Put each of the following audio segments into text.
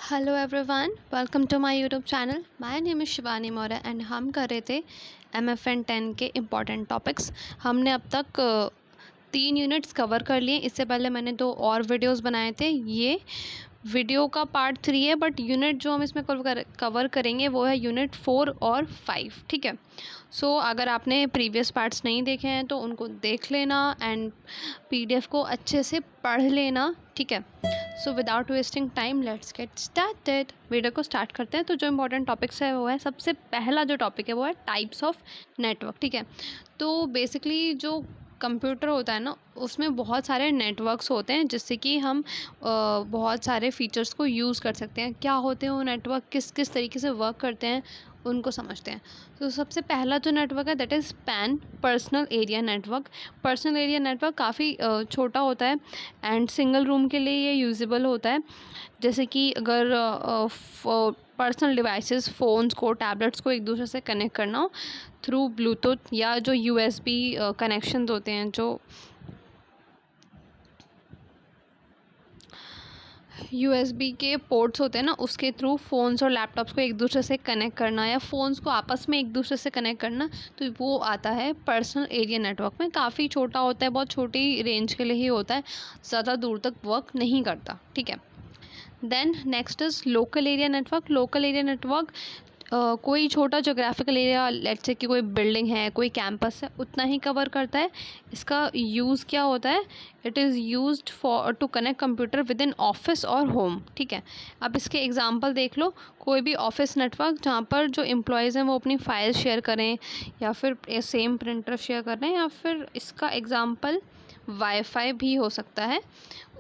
Hello everyone, welcome to my YouTube channel. My name is Shivani Maurya and हम कर रहे थे MFN 10 के इम्पॉर्टेंट टॉपिक्स। हमने अब तक 3 यूनिट्स कवर कर लिए। इससे पहले मैंने 2 और वीडियोस बनाए थे। ये वीडियो का पार्ट 3 है, बट यूनिट जो हम इसमें कवर करेंगे वो है यूनिट 4 और 5। ठीक है। सो अगर आपने प्रीवियस पार्ट्स नहीं देखे हैं तो उनको देख लेना एंड PDF को अच्छे से पढ़ लेना। ठीक है। So without wasting time let's get started. Video को स्टार्ट करते हैं। तो जो इम्पोर्टेंट टॉपिक्स है वो है, सबसे पहला जो टॉपिक है वो है टाइप्स ऑफ नेटवर्क। ठीक है। तो बेसिकली जो कंप्यूटर होता है ना, उसमें बहुत सारे नेटवर्क्स होते हैं जिससे कि हम बहुत सारे फीचर्स को यूज़ कर सकते हैं। क्या होते हैं वो नेटवर्क, किस किस तरीके से वर्क करते हैं, उनको समझते हैं। तो सबसे पहला जो नेटवर्क है that is pan, personal area network. Personal area network काफ़ी छोटा होता है एंड सिंगल रूम के लिए ये यूजेबल होता है। जैसे कि अगर पर्सनल डिवाइसेस, फ़ोन्स को, टैबलेट्स को एक दूसरे से कनेक्ट करना हो थ्रू ब्लूटूथ या जो USB कनेक्शंस होते हैं, जो USB के पोर्ट्स होते हैं ना, उसके थ्रू फ़ोन्स और लैपटॉप्स को एक दूसरे से कनेक्ट करना या फ़ोन्स को आपस में एक दूसरे से कनेक्ट करना, तो वो आता है पर्सनल एरिया नेटवर्क में। काफ़ी छोटा होता है, बहुत छोटी रेंज के लिए ही होता है, ज़्यादा दूर तक वर्क नहीं करता। ठीक है। Then next is local area network. Local area network कोई छोटा जोग्राफिकल एरिया, लेट्स से कि कोई बिल्डिंग है, कोई कैंपस है, उतना ही कवर करता है। इसका यूज़ क्या होता है? It is used for to connect computer within office और होम। ठीक है। अब इसके एग्जांपल देख लो। कोई भी ऑफिस नेटवर्क जहाँ पर जो एम्प्लॉयज़ हैं वो अपनी फाइल शेयर करें, या फिर सेम प्रिंटर शेयर कर रहे हैं, या फिर इसका एग्जांपल वाईफाई भी हो सकता है।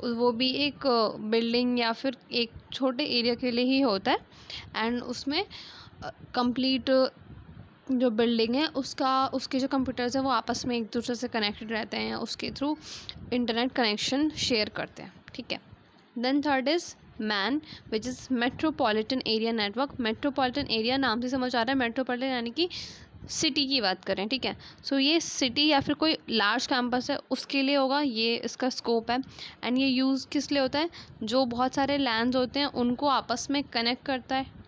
वो भी एक बिल्डिंग या फिर एक छोटे एरिया के लिए ही होता है एंड उसमें कंप्लीट जो बिल्डिंग है उसके जो कंप्यूटर्स हैं वो आपस में एक दूसरे से कनेक्टेड रहते हैं, उसके थ्रू इंटरनेट कनेक्शन शेयर करते हैं। ठीक है। Then third is MAN, which is metropolitan area network. Metropolitan area नाम से समझ आ रहा है, मेट्रोपॉलिटन यानी कि सिटी की बात करें। ठीक है। सो ये सिटी या फिर कोई लार्ज कैंपस है उसके लिए होगा, ये इसका स्कोप है। एंड ये यूज़ किस लिए होता है? जो बहुत सारे लैंड्स होते हैं उनको आपस में कनेक्ट करता है।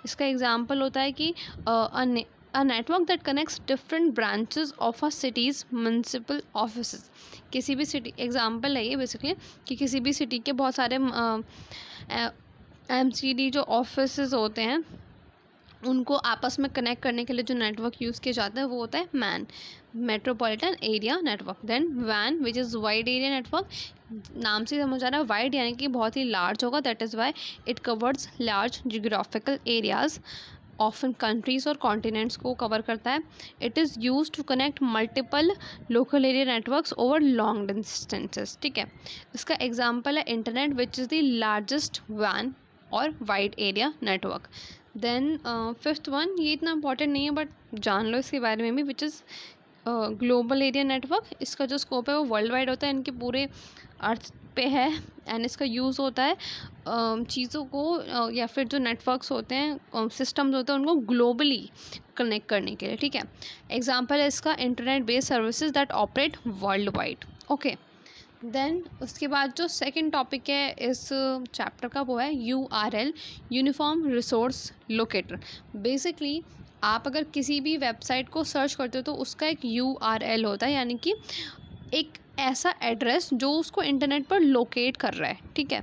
इसका एग्जाम्पल होता है कि a network that connects different branches of a cities municipal office. किसी भी सिटी, एग्जाम्पल है ये बेसिकली, कि किसी भी सिटी के बहुत सारे MCD जो ऑफिस होते हैं उनको आपस में कनेक्ट करने के लिए जो नेटवर्क यूज़ किया जाता है वो होता है MAN, metropolitan area network. Then वैन, which is wide area network. नाम से समझ आ रहा है वाइड यानी कि बहुत ही लार्ज होगा, that is why it covers large geographical areas, often countries और कॉन्टिनेंट्स को कवर करता है। It is use to connect multiple local area networks over long distances. ठीक है। इसका एग्जाम्पल है internet, which is the largest वैन और wide area network. Then fifth one, ये इतना इंपॉर्टेंट नहीं है बट जान लो इसके बारे में भी, which is global area network. इसका जो स्कोप है वो वर्ल्ड वाइड होता है, इनके पूरे अर्थ पे है एंड इसका यूज़ होता है चीज़ों को या फिर जो नेटवर्क्स होते हैं, सिस्टम्स होते हैं, उनको ग्लोबली कनेक्ट करने के लिए। ठीक है। एग्जाम्पल है इसका internet based services that operate worldwide. Okay. Then उसके बाद जो सेकंड टॉपिक है इस चैप्टर का वो है URL, uniform resource locator. Basically आप अगर किसी भी वेबसाइट को सर्च करते हो तो उसका एक URL होता है, यानी कि एक ऐसा एड्रेस जो उसको इंटरनेट पर लोकेट कर रहा है। ठीक है।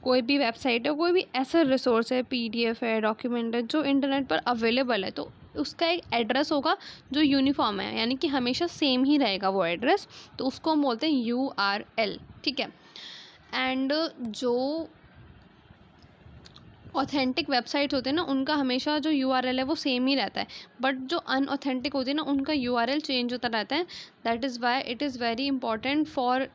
कोई भी वेबसाइट है, कोई भी ऐसा रिसोर्स है, PDF है, डॉक्यूमेंट है, जो इंटरनेट पर अवेलेबल है, तो उसका एक एड्रेस होगा जो यूनिफॉर्म है, यानी कि हमेशा सेम ही रहेगा वो एड्रेस, तो उसको हम बोलते हैं URL। ठीक है। एंड जो ऑथेंटिक वेबसाइट्स होते हैं ना, उनका हमेशा जो URL है वो सेम ही रहता है, बट जो अनऑथेंटिक होती है ना, उनका URL चेंज होता रहता है। That is why it is very important for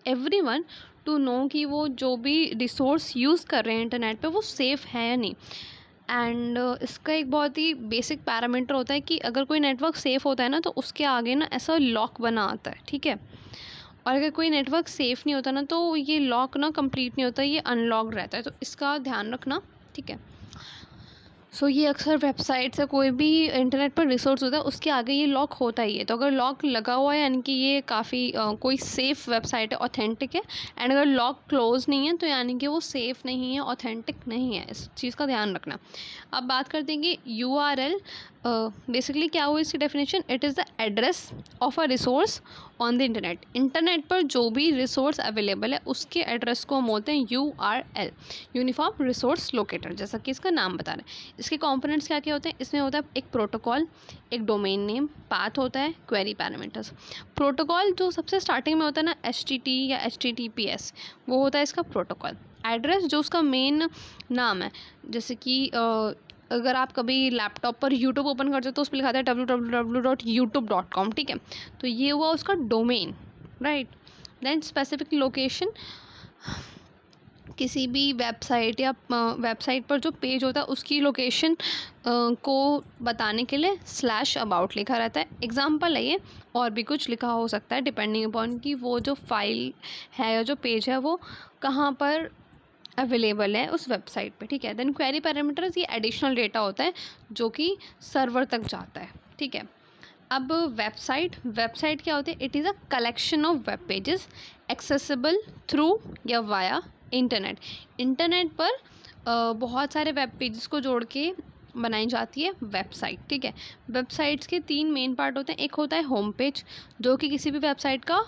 everyone to know कि वो जो भी रिसोर्स यूज़ कर रहे हैं इंटरनेट पे वो सेफ़ है या नहीं। एंड इसका एक बहुत ही बेसिक पैरामीटर होता है कि अगर कोई नेटवर्क सेफ़ होता है ना, तो उसके आगे ना ऐसा लॉक बना आता है। ठीक है। और अगर कोई नेटवर्क सेफ़ नहीं होता ना, तो ये लॉक ना कंप्लीट नहीं होता, ये अनलॉक्ड रहता है, तो इसका ध्यान रखना। ठीक है। सो ये अक्सर वेबसाइट से कोई भी इंटरनेट पर रिसोर्स होता है उसके आगे ये लॉक होता ही है। तो अगर लॉक लगा हुआ है यानी कि ये काफ़ी कोई सेफ़ वेबसाइट है, ऑथेंटिक है। एंड अगर लॉक क्लोज नहीं है तो यानी कि वो सेफ़ नहीं है, ऑथेंटिक नहीं है। इस चीज़ का ध्यान रखना। अब बात करते हैं कि URL बेसिकली क्या हुआ इसकी definition. It is the address of a resource on the internet. Internet पर जो भी रिसोर्स अवेलेबल है उसके एड्रेस को हम बोलते हैं URL, यूनिफॉर्म रिसोर्स लोकेटर, जैसा कि इसका नाम बता रहा है। इसके कंपोनेंट्स क्या क्या होते हैं, इसमें होता है एक प्रोटोकॉल, एक डोमेन नेम, पाथ होता है, क्वेरी पैरामीटर्स। प्रोटोकॉल जो सबसे स्टार्टिंग में होता है ना, HTTP या HTTPS, वो होता है इसका प्रोटोकॉल। एड्रेस जो उसका मेन नाम है, जैसे कि अगर आप कभी लैपटॉप पर यूट्यूब ओपन करते हो तो उस पर लिखा था www.youtube.com, ठीक है। तो ये हुआ उसका domain, right. Then specific location, किसी भी वेबसाइट या वेबसाइट पर जो पेज होता है उसकी लोकेशन को बताने के लिए /about लिखा रहता है। एग्जाम्पल है ये, और भी कुछ लिखा हो सकता है डिपेंडिंग अपॉन कि वो जो फाइल है या जो पेज है वो कहाँ पर अवेलेबल है उस वेबसाइट पे, ठीक है। देन क्वेरी पैरामीटर्स, ये एडिशनल डेटा होता है जो कि सर्वर तक जाता है, ठीक है। अब वेबसाइट क्या होती है। It is a collection of web pages accessible through या वाया इंटरनेट पर बहुत सारे वेब पेजेस को जोड़ के बनाई जाती है वेबसाइट, ठीक है। वेबसाइट्स के 3 मेन पार्ट होते हैं। एक होता है होम पेज, जो कि किसी भी वेबसाइट का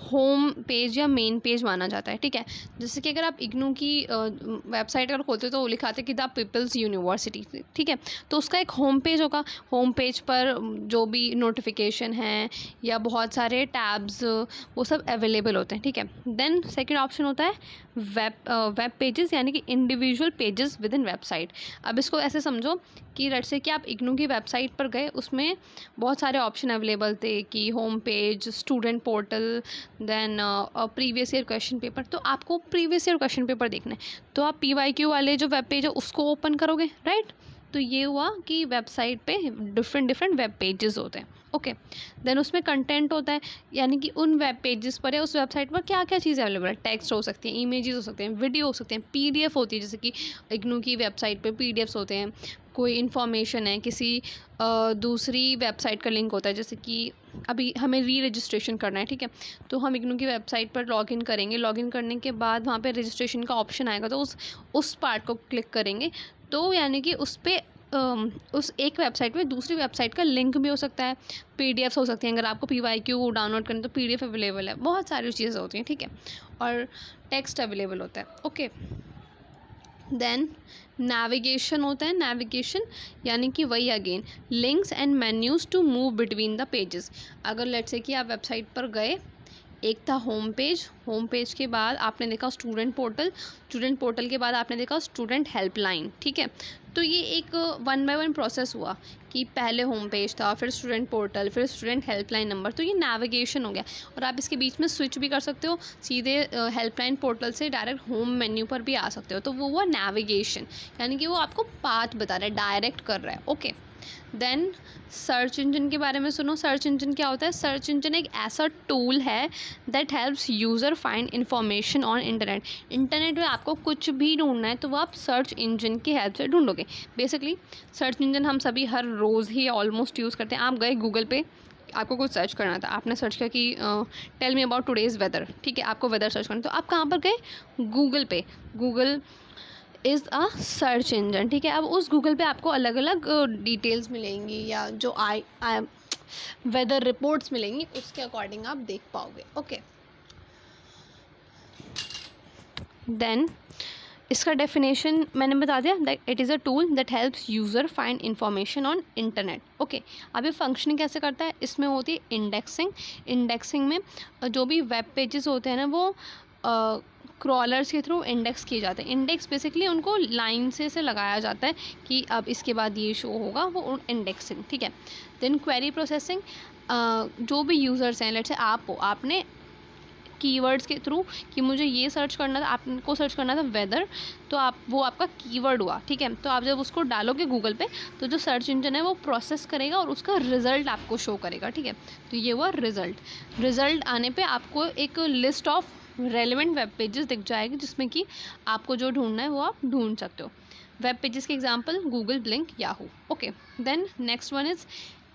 होम पेज या मेन पेज माना जाता है, ठीक है। जैसे कि अगर आप इग्नू की वेबसाइट अगर खोलते हो तो वो लिखा आता है कि द पीपल्स यूनिवर्सिटी, ठीक है। तो उसका एक होम पेज होगा। होम पेज पर जो भी नोटिफिकेशन है या बहुत सारे टैब्स वो सब अवेलेबल होते हैं, ठीक है। देन सेकेंड ऑप्शन होता है वेब पेजेस, यानी कि individual pages with in website. अब इसको ऐसे समझो कि लेट्स से कि आप इग्नू की वेबसाइट पर गए, उसमें बहुत सारे ऑप्शन अवेलेबल थे कि home page, student portal, then previous year question paper. तो आपको प्रीवियस ईयर क्वेश्चन पेपर देखना है तो आप PYQ वाले जो वेब पेज है उसको ओपन करोगे, राइट। तो ये हुआ कि वेबसाइट पे डिफरेंट वेब पेजेस होते हैं, ओके। देन उसमें कंटेंट होता है, यानी कि उन वेब पेजेस पर या उस वेबसाइट पर क्या क्या चीज़ें अवेलेबल है। टेक्स्ट हो सकती हैं, इमेजेस हो सकते हैं, वीडियो हो सकते हैं, PDF होती है, जैसे कि इग्नू की वेबसाइट पे PDFs होते हैं। कोई इन्फॉर्मेशन है, किसी दूसरी वेबसाइट का लिंक होता है, जैसे कि अभी हमें रजिस्ट्रेशन करना है, ठीक है। तो हम इग्नू की वेबसाइट पर लॉगिन करेंगे, लॉगिन करने के बाद वहाँ पे रजिस्ट्रेशन का ऑप्शन आएगा, तो उस पार्ट को क्लिक करेंगे तो यानी कि उस पर उस एक वेबसाइट में दूसरी वेबसाइट का लिंक भी हो सकता है, PDFs हो सकती हैं। अगर आपको PYQ डाउनलोड करनी तो PDF अवेलेबल है, बहुत सारी चीज़ें होती हैं, ठीक है। और टेक्स्ट अवेलेबल होता है, ओके। देन नेविगेशन होता है। नेविगेशन यानी कि वही again links and menus to move between the pages. अगर लेट्स से कि आप वेबसाइट पर गए, एक था होम पेज के बाद आपने देखा स्टूडेंट पोर्टल के बाद आपने देखा स्टूडेंट हेल्पलाइन, ठीक है। तो ये एक 1 बाय 1 प्रोसेस हुआ कि पहले होम पेज था, फिर स्टूडेंट पोर्टल, फिर स्टूडेंट हेल्पलाइन नंबर। तो ये नेविगेशन हो गया। और आप इसके बीच में स्विच भी कर सकते हो, सीधे हेल्पलाइन पोर्टल से डायरेक्ट होम मेन्यू पर भी आ सकते हो। तो वो हुआ नेविगेशन, यानी कि वो आपको पाथ बता रहा है, डायरेक्ट कर रहा है, ओके। देन सर्च इंजन के बारे में सुनो। सर्च इंजन क्या होता है। सर्च इंजन एक ऐसा टूल है that helps user find information on internet में आपको कुछ भी ढूंढना है तो वो आप सर्च इंजन की हेल्प से ढूंढोगे। बेसिकली सर्च इंजन हम सभी हर रोज़ ही ऑलमोस्ट यूज़ करते हैं। आप गए गूगल पे, आपको कुछ सर्च करना था, आपने सर्च किया कि tell me about today's weather, ठीक है। आपको वेदर सर्च करना, तो आप कहाँ पर गए, गूगल पे। Google is a search engine, ठीक है। अब उस गूगल पे आपको अलग अलग डिटेल्स मिलेंगी या जो वेदर रिपोर्ट्स मिलेंगी, उसके अकॉर्डिंग आप देख पाओगे, ओके। देन इसका डेफिनेशन मैंने बता दिया, that it is a tool that helps user find information on internet, okay. अब ये फंक्शनिंग कैसे करता है, इसमें होती है इंडेक्सिंग में जो भी वेब पेजेस होते हैं ना वो क्रॉलर्स के थ्रू इंडेक्स किए जाते हैं। इंडेक्स बेसिकली उनको लाइन से लगाया जाता है कि अब इसके बाद ये शो होगा, वो इंडेक्सिंग, ठीक है। देन क्वेरी प्रोसेसिंग, जो भी यूज़र्स हैं, लेट्स से आप हो, आपने कीवर्ड्स के थ्रू कि मुझे ये सर्च करना था, आपको सर्च करना था वेदर, तो वो आपका कीवर्ड हुआ, ठीक है। तो आप जब उसको डालोगे गूगल पे तो जो सर्च इंजन है वो प्रोसेस करेगा और उसका रिजल्ट आपको शो करेगा, ठीक है। तो ये हुआ रिजल्ट आने पे आपको एक list of relevant web pages दिख जाएगी जिसमें कि आपको जो ढूंढना है वो आप ढूंढ सकते हो। वेब पेजेस के example Google, Blink, Yahoo. Okay, then next one is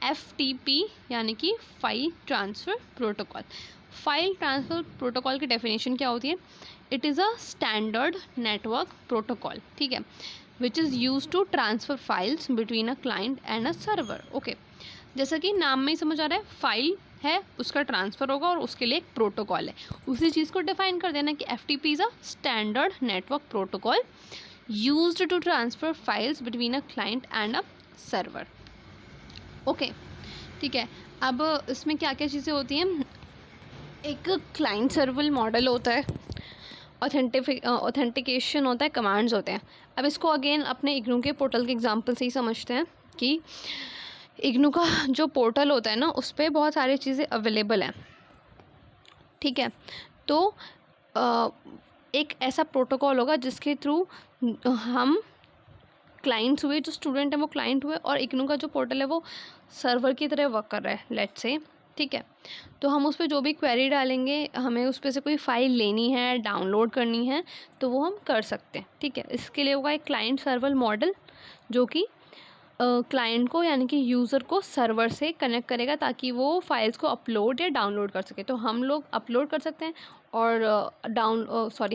FTP यानी कि file transfer protocol. File transfer protocol की डेफिनेशन क्या होती है? It is a standard network protocol, ठीक है, which is use to transfer files between a client and a server. Okay, जैसा कि नाम में ही समझ आ रहा है, फाइल है, उसका ट्रांसफ़र होगा और उसके लिए एक प्रोटोकॉल है। उसी चीज़ को डिफाइन कर देना कि FTP is a standard network protocol used to transfer files between a client and a server. Okay, ठीक है। अब इसमें क्या क्या चीज़ें होती हैं? एक क्लाइंट सर्वर मॉडल होता है, ऑथेंटिकेशन होता है, कमांड्स होते हैं। अब इसको अगेन अपने इग्नू के पोर्टल के एग्जांपल से ही समझते हैं कि इग्नू का जो पोर्टल होता है ना, उस पर बहुत सारी चीज़ें अवेलेबल हैं, ठीक है। तो एक ऐसा प्रोटोकॉल होगा जिसके थ्रू हम क्लाइंट्स हुए, जो स्टूडेंट है वो क्लाइंट हुए, और इग्नू का जो पोर्टल है वो सर्वर की तरह वर्क कर रहा है, लेट्स से, ठीक है। तो हम उस पर जो भी क्वेरी डालेंगे, हमें उस पर से कोई फ़ाइल लेनी है, डाउनलोड करनी है, तो वो हम कर सकते हैं, ठीक है। इसके लिए होगा एक क्लाइंट सर्वर मॉडल जो कि क्लाइंट को यानी कि यूज़र को सर्वर से कनेक्ट करेगा ताकि वो फाइल्स को अपलोड या डाउनलोड कर सके। तो हम लोग अपलोड कर सकते हैं और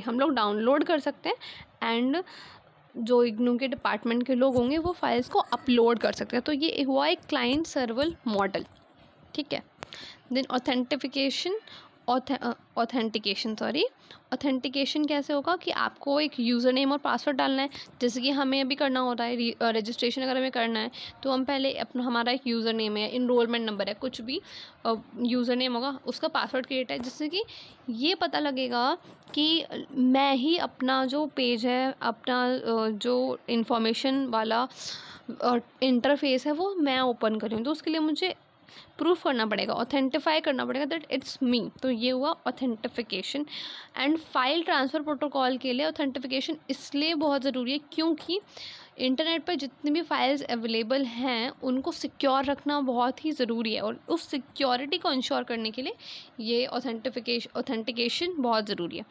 हम लोग डाउनलोड कर सकते हैं, एंड जो इग्नू के डिपार्टमेंट के लोग होंगे वो फाइल्स को अपलोड कर सकते हैं। तो ये हुआ एक क्लाइंट सर्वर मॉडल, ठीक है। देन ऑथेंटिकेशन कैसे होगा कि आपको एक यूज़र नेम और पासवर्ड डालना है, जैसे कि हमें अभी करना होता है रजिस्ट्रेशन अगर हमें करना है, तो हम पहले अपना हमारा एक यूज़र नेम है, इनरोलमेंट नंबर है, कुछ भी यूज़र नेम होगा, उसका पासवर्ड क्रिएट है, जिससे कि ये पता लगेगा कि मैं ही अपना जो पेज है, अपना जो इंफॉर्मेशन वाला इंटरफेस है वो मैं ओपन कर रही हूँ। तो उसके लिए मुझे प्रूफ करना पड़ेगा, ऑथेंटिफाई करना पड़ेगा दैट इट्स मी। तो ये हुआ authentification. And file transfer protocol के लिए ऑथेंटिफिकेशन इसलिए बहुत ज़रूरी है क्योंकि इंटरनेट पर जितनी भी फाइल्स अवेलेबल हैं उनको सिक्योर रखना बहुत ही ज़रूरी है, और उस सिक्योरिटी को इंश्योर करने के लिए ये ऑथेंटिकेशन बहुत ज़रूरी है।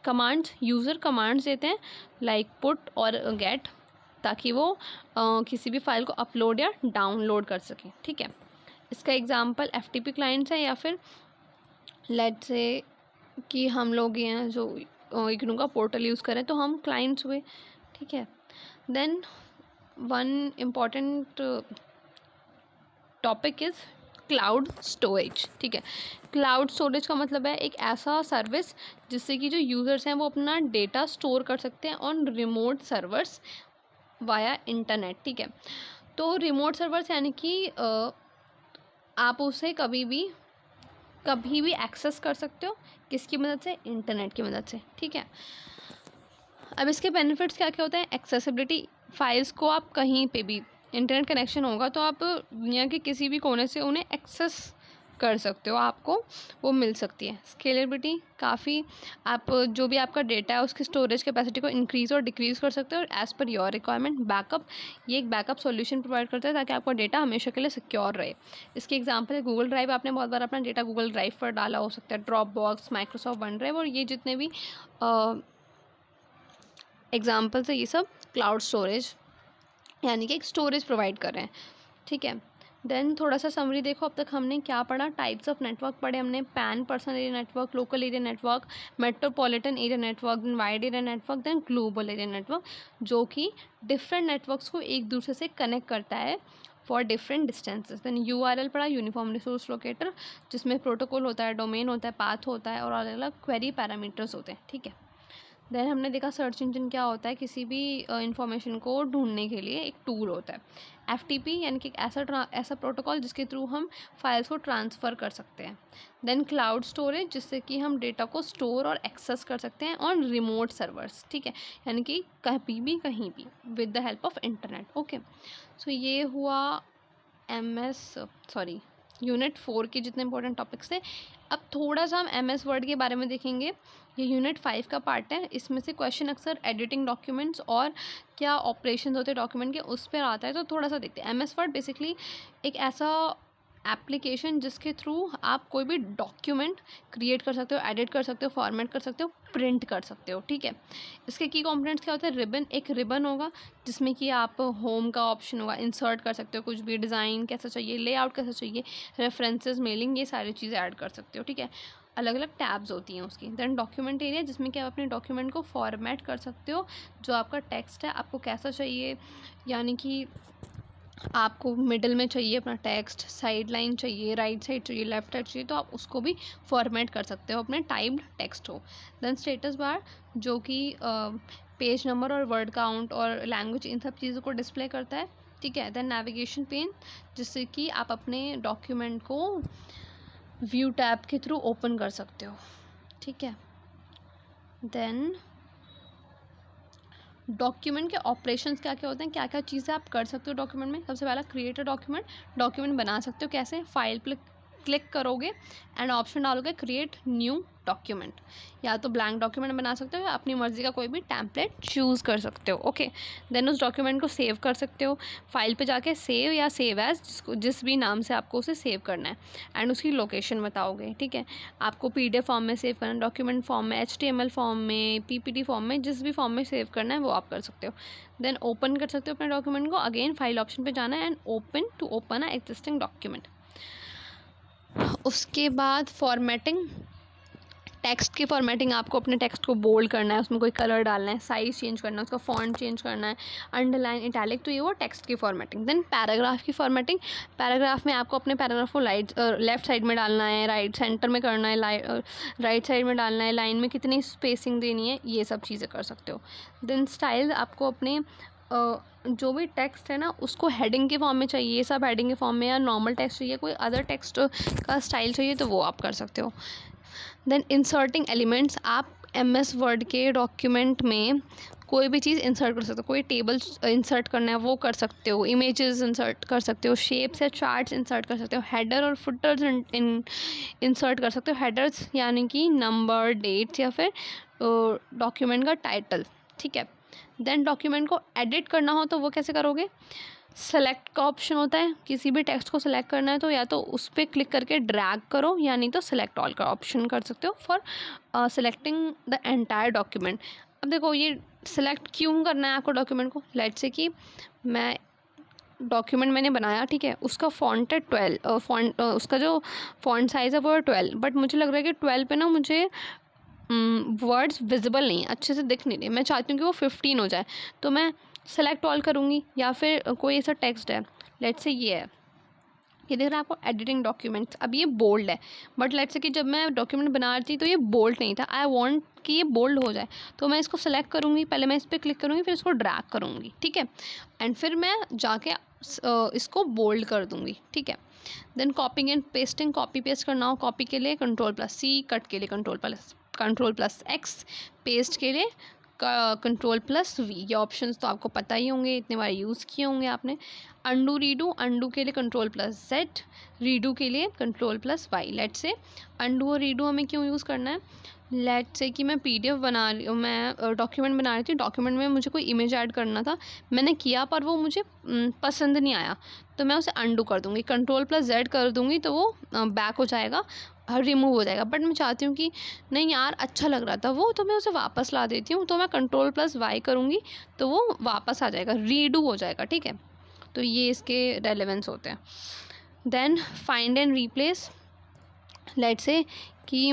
कमांड्स, यूज़र कमांड्स देते हैं लाइक पुट और गेट, ताकि वो किसी भी फाइल को अपलोड या डाउनलोड कर सकें, ठीक है। इसका एग्जांपल FTP क्लाइंट्स है, या फिर लेट्स से कि हम लोग हैं जो इग्नू का पोर्टल यूज़ करें तो हम क्लाइंट्स हुए, ठीक है। Then one important topic is cloud storage, ठीक है। क्लाउड स्टोरेज का मतलब है एक ऐसा सर्विस जिससे कि जो यूज़र्स हैं वो अपना डेटा स्टोर कर सकते हैं on remote servers via internet, ठीक है। तो रिमोट सर्वर्स यानी कि आप उसे कभी भी एक्सेस कर सकते हो, किसकी मदद से? इंटरनेट की मदद से, ठीक है। अब इसके बेनिफिट्स क्या क्या होते हैं? एक्सेसिबिलिटी, फाइल्स को आप कहीं पे भी, इंटरनेट कनेक्शन होगा तो आप दुनिया के किसी भी कोने से उन्हें एक्सेस कर सकते हो, आपको वो मिल सकती है। स्केलेबिलिटी, काफ़ी आप जो भी आपका डेटा है उसकी स्टोरेज कैपेसिटी को इंक्रीज़ और डिक्रीज़ कर सकते हो as per your requirement. Backup, ये एक बैकअप सॉल्यूशन प्रोवाइड करता है ताकि आपका डेटा हमेशा के लिए सिक्योर रहे। इसके एग्जांपल है गूगल ड्राइव, आपने बहुत बार अपना डेटा गूगल ड्राइव पर डाला हो सकता है, drop box, Microsoft one drive, और ये जितने भी एग्जाम्पल्स है ये सब क्लाउड स्टोरेज यानी कि एक स्टोरेज प्रोवाइड कर रहे हैं, ठीक है। देन थोड़ा सा समरी देखो, अब तक हमने क्या पढ़ा? टाइप्स ऑफ नेटवर्क पढ़े हमने, PAN, personal area network, local area network, metropolitan area network, then wide area network, then global area network, जो कि डिफरेंट नेटवर्क्स को एक दूसरे से कनेक्ट करता है for different distances. Then URL पढ़ा, यूनिफॉर्म रिसोर्स लोकेटर, जिसमें प्रोटोकॉल होता है, डोमेन होता है, पाथ होता है, और अलग अलग क्वेरी पैरामीटर्स होते हैं, ठीक है। देन हमने देखा सर्च इंजन क्या होता है, किसी भी इंफॉर्मेशन को ढूंढने के लिए एक टूल होता है। FTP यानी कि ऐसा प्रोटोकॉल जिसके थ्रू हम फाइल्स को ट्रांसफ़र कर सकते हैं। देन क्लाउड स्टोरेज, जिससे कि हम डेटा को स्टोर और एक्सेस कर सकते हैं ऑन रिमोट सर्वर्स, ठीक है, यानी कि कहीं भी with the help of internet. Okay, so ये हुआ यूनिट 4 के जितने इंपॉर्टेंट टॉपिक्स थे। अब थोड़ा सा हम MS वर्ड के बारे में देखेंगे, ये यूनिट 5 का पार्ट है। इसमें से क्वेश्चन अक्सर एडिटिंग डॉक्यूमेंट्स और क्या ऑपरेशंस होते हैं डॉक्यूमेंट के, उस पर आता है, तो थोड़ा सा देखते हैं। MS वर्ड बेसिकली एक ऐसा एप्लीकेशन जिसके थ्रू आप कोई भी डॉक्यूमेंट क्रिएट कर सकते हो, एडिट कर सकते हो, फॉर्मेट कर सकते हो, प्रिंट कर सकते हो, ठीक है। इसके की कंपोनेंट्स क्या होते हैं? रिबन, एक रिबन होगा जिसमें कि आप होम का ऑप्शन होगा, इंसर्ट कर सकते हो कुछ भी, डिज़ाइन कैसा चाहिए, लेआउट कैसा चाहिए, रेफरेंसेस, मेलिंग, ये सारी चीज़ें ऐड कर सकते हो, ठीक है। अलग अलग टैब्स होती हैं उसकी। देन डॉक्यूमेंट एरिया जिसमें कि आप अपने डॉक्यूमेंट को फॉर्मेट कर सकते हो, जो आपका टेक्स्ट है आपको कैसा चाहिए, यानी कि आपको मिडल में चाहिए अपना टेक्स्ट, साइड लाइन चाहिए, राइट साइड चाहिए, लेफ्ट साइड चाहिए, तो आप उसको भी फॉर्मेट कर सकते हो अपने टाइप्ड टेक्स्ट हो। देन स्टेटस बार जो कि पेज नंबर और वर्ड काउंट और लैंग्वेज, इन सब चीज़ों को डिस्प्ले करता है, ठीक है। देन नेविगेशन पेन जिससे कि आप अपने डॉक्यूमेंट को व्यू टैब के थ्रू ओपन कर सकते हो, ठीक है। देन डॉक्यूमेंट के ऑपरेशंस क्या क्या होते हैं, क्या क्या चीज़ें आप कर सकते हो डॉक्यूमेंट में। सबसे पहला क्रिएट अ डॉक्यूमेंट, डॉक्यूमेंट बना सकते हो कैसे, फाइल पर क्लिक करोगे एंड ऑप्शन डालोगे क्रिएट न्यू डॉक्यूमेंट, या तो ब्लैंक डॉक्यूमेंट बना सकते हो या अपनी मर्जी का कोई भी टेम्पलेट चूज़ कर सकते हो, ओके। देन उस डॉक्यूमेंट को सेव कर सकते हो, फाइल पे जाके सेव या सेव एज, जिस भी नाम से आपको उसे सेव करना है, एंड उसकी लोकेशन बताओगे, ठीक है। आपको PDF फॉर्म में सेव करना है, डॉक्यूमेंट फॉर्म में, HTML फॉर्म में, PPT फॉर्म में, जिस भी फॉर्म में सेव करना है वो आप कर सकते हो। देन ओपन कर सकते हो अपने डॉक्यूमेंट को, अगेन फाइल ऑप्शन पे जाना है and open to open a existing document. उसके बाद फॉर्मेटिंग, टेक्स्ट की फॉर्मेटिंग, आपको अपने टेक्स्ट को बोल्ड करना है, उसमें कोई कलर डालना है, साइज़ चेंज करना है, उसका फॉन्ट चेंज करना है, अंडरलाइन, इटैलिक, तो ये वो टेक्स्ट की फॉर्मेटिंग। देन पैराग्राफ की फॉर्मेटिंग, पैराग्राफ में आपको अपने पैराग्राफ को लेफ्ट साइड में डालना है, राइट सेंटर में करना है, राइट साइड में डालना है, लाइन में कितनी स्पेसिंग देनी है, ये सब चीज़ें कर सकते हो। देन स्टाइल, आपको अपने जो भी टेक्स्ट है ना उसको हेडिंग के फॉर्म में चाहिए, सब हेडिंग के फॉर्म में, या नॉर्मल टेक्स्ट चाहिए, कोई अदर टेक्स्ट का स्टाइल चाहिए, तो वो आप कर सकते हो। देन इंसर्टिंग एलिमेंट्स, आप MS वर्ड के डॉक्यूमेंट में कोई भी चीज़ इंसर्ट कर सकते हो, कोई टेबल इंसर्ट करना है वो कर सकते हो, इमेजेस इंसर्ट कर सकते हो, शेप्स या चार्ट्स इंसर्ट कर सकते हो, हेडर और फुटर्स इंसर्ट कर सकते हो। हेडर्स यानी कि नंबर, डेट्स या फिर डॉक्यूमेंट का टाइटल, ठीक है। देन डॉक्यूमेंट को एडिट करना हो तो वो कैसे करोगे, सेलेक्ट का ऑप्शन होता है, किसी भी टेक्स्ट को सेलेक्ट करना है तो या तो उस पर क्लिक करके ड्रैग करो, या नहीं तो सेलेक्ट ऑल का ऑप्शन कर सकते हो for selecting the entire document. अब देखो ये सेलेक्ट क्यों करना है आपको डॉक्यूमेंट को, लेट्स से कि मैं डॉक्यूमेंट मैंने बनाया, ठीक है, उसका फॉन्ट है 12, फॉन्ट उसका जो फॉन्ट साइज़ है वो है 12, बट मुझे लग रहा है कि 12 पे ना मुझे वर्ड्स विजिबल नहीं, अच्छे से दिख नहीं रहे, मैं चाहती हूँ कि वो 15 हो जाए, तो मैं सेलेक्ट ऑल करूँगी, या फिर कोई ऐसा टेक्स्ट है, लेट्स से ये है, ये देख रहा है आपको एडिटिंग डॉक्यूमेंट्स, अब ये बोल्ड है, बट लेट्स से कि जब मैं डॉक्यूमेंट बना रही थी तो ये बोल्ड नहीं था, आई वांट कि ये बोल्ड हो जाए, तो मैं इसको सेलेक्ट करूँगी, पहले मैं इस पर क्लिक करूँगी, फिर इसको ड्रैग करूँगी, ठीक है, एंड फिर मैं जाके इसको बोल्ड कर दूँगी, ठीक है। Then copying and pasting, copy paste करना हो, कॉपी के लिए Ctrl+C, कट के लिए Ctrl+X, पेस्ट के लिए Ctrl+V, ये ऑप्शंस तो आपको पता ही होंगे, इतने बार यूज़ किए होंगे आपने। अंडू रीडू, अंडू के लिए Ctrl+Z, रीडू के लिए Ctrl+Y। लेट्स से अंडू और रीडू हमें क्यों यूज़ करना है, लेट्स से कि मैं PDF बना रही हूँ, मैं डॉक्यूमेंट बना रही थी, डॉक्यूमेंट में मुझे कोई इमेज ऐड करना था, मैंने किया पर वो मुझे पसंद नहीं आया, तो मैं उसे अंडू कर दूँगी, Ctrl+Z कर दूँगी, तो वो बैक हो जाएगा, रिमूव हो जाएगा। बट मैं चाहती हूँ कि नहीं यार अच्छा लग रहा था वो, तो मैं उसे वापस ला देती हूँ, तो मैं Ctrl+Y करूँगी, तो वो वापस आ जाएगा, रीडू हो जाएगा, ठीक है। तो ये इसके रेलेवेंस होते हैं। Then find and replace, let's say कि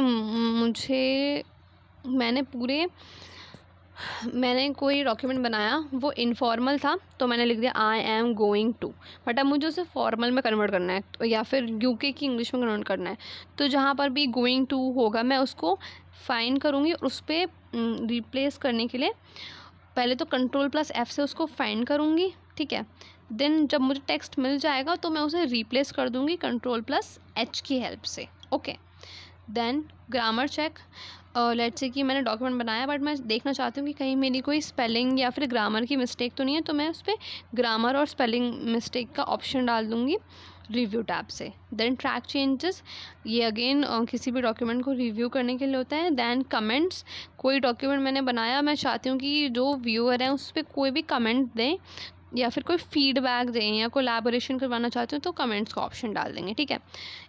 मैंने कोई डॉक्यूमेंट बनाया, वो इनफॉर्मल था, तो मैंने लिख दिया I am going to, but अब मुझे उसे फॉर्मल में कन्वर्ट करना है, तो या फिर UK की इंग्लिश में कन्वर्ट करना है, तो जहाँ पर भी गोइंग टू होगा मैं उसको फाइंड करूँगी, और उस पर रिप्लेस करने के लिए पहले तो Ctrl+F से उसको फाइंड करूँगी, ठीक है। देन जब मुझे टेक्स्ट मिल जाएगा तो मैं उसे रिप्लेस कर दूँगी Ctrl+H की हेल्प से, okay. Then grammar check, let's say कि मैंने डॉक्यूमेंट बनाया, बट मैं देखना चाहती हूँ कि कहीं मेरी कोई स्पेलिंग या फिर ग्रामर की मिस्टेक तो नहीं है, तो मैं उस पर ग्रामर और स्पेलिंग मिस्टेक का ऑप्शन डाल दूँगी रिव्यू टैब से। देन ट्रैक चेंजेस, ये अगेन किसी भी डॉक्यूमेंट को रिव्यू करने के लिए होता है। देन कमेंट्स, कोई डॉक्यूमेंट मैंने बनाया, मैं चाहती हूँ कि जो व्यूअर हैं उस पर कोई भी कमेंट दें, या फिर कोई फीडबैक दें या कोलैबोरेशन करवाना चाहते हो तो कमेंट्स का ऑप्शन डाल देंगे, ठीक है।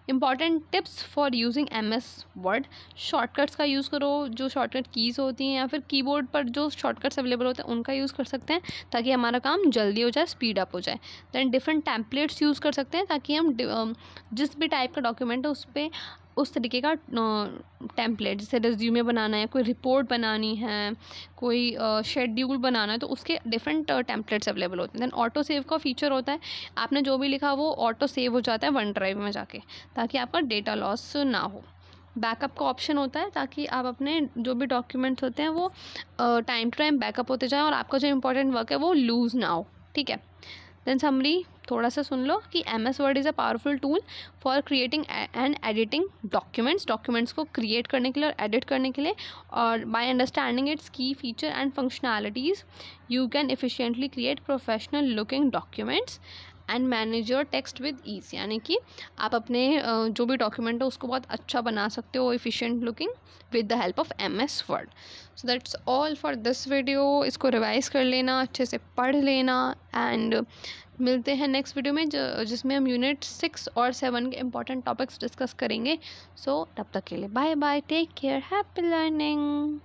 Important tips for using MS word, shortcuts का यूज़ करो, जो शॉर्टकट कीज़ होती हैं या फिर कीबोर्ड पर जो शॉर्टकट्स अवेलेबल होते हैं उनका यूज़ कर सकते हैं ताकि हमारा काम जल्दी हो जाए, स्पीड अप हो जाए। दैन डिफरेंट टेम्पलेट्स यूज़ कर सकते हैं ताकि हम जिस भी टाइप का डॉक्यूमेंट है उस पर उस तरीके का टेम्पलेट, जैसे रिज्यूमे बनाना है, कोई रिपोर्ट बनानी है, कोई शेड्यूल बनाना है, तो उसके डिफरेंट टेम्पलेट्स अवेलेबल होते हैं। दैन ऑटो सेव का फीचर होता है, आपने जो भी लिखा वो ऑटो सेव हो जाता है वन ड्राइव में जाके, ताकि आपका डेटा लॉस ना हो। बैकअप का ऑप्शन होता है ताकि आप अपने जो भी डॉक्यूमेंट्स होते हैं वो टाइम टू टाइम बैकअप होते जाएँ और आपका जो इंपॉर्टेंट वर्क है वो लूज़ ना हो, ठीक है। देन समरी थोड़ा सा सुन लो कि MS word is a powerful tool for creating and editing documents को क्रिएट करने के लिए और एडिट करने के लिए, और by understanding its key feature and functionalities you can efficiently create professional looking documents and manage your text with ease, यानी कि आप अपने जो भी डॉक्यूमेंट है उसको बहुत अच्छा बना सकते हो efficient looking with the help of MS word. So that's all for this video. इसको रिवाइज कर लेना, अच्छे से पढ़ लेना, एंड मिलते हैं नेक्स्ट वीडियो में जिसमें हम यूनिट 6 और 7 के इंपॉर्टेंट टॉपिक्स डिस्कस करेंगे। सो तब तक के लिए bye bye, take care, happy learning.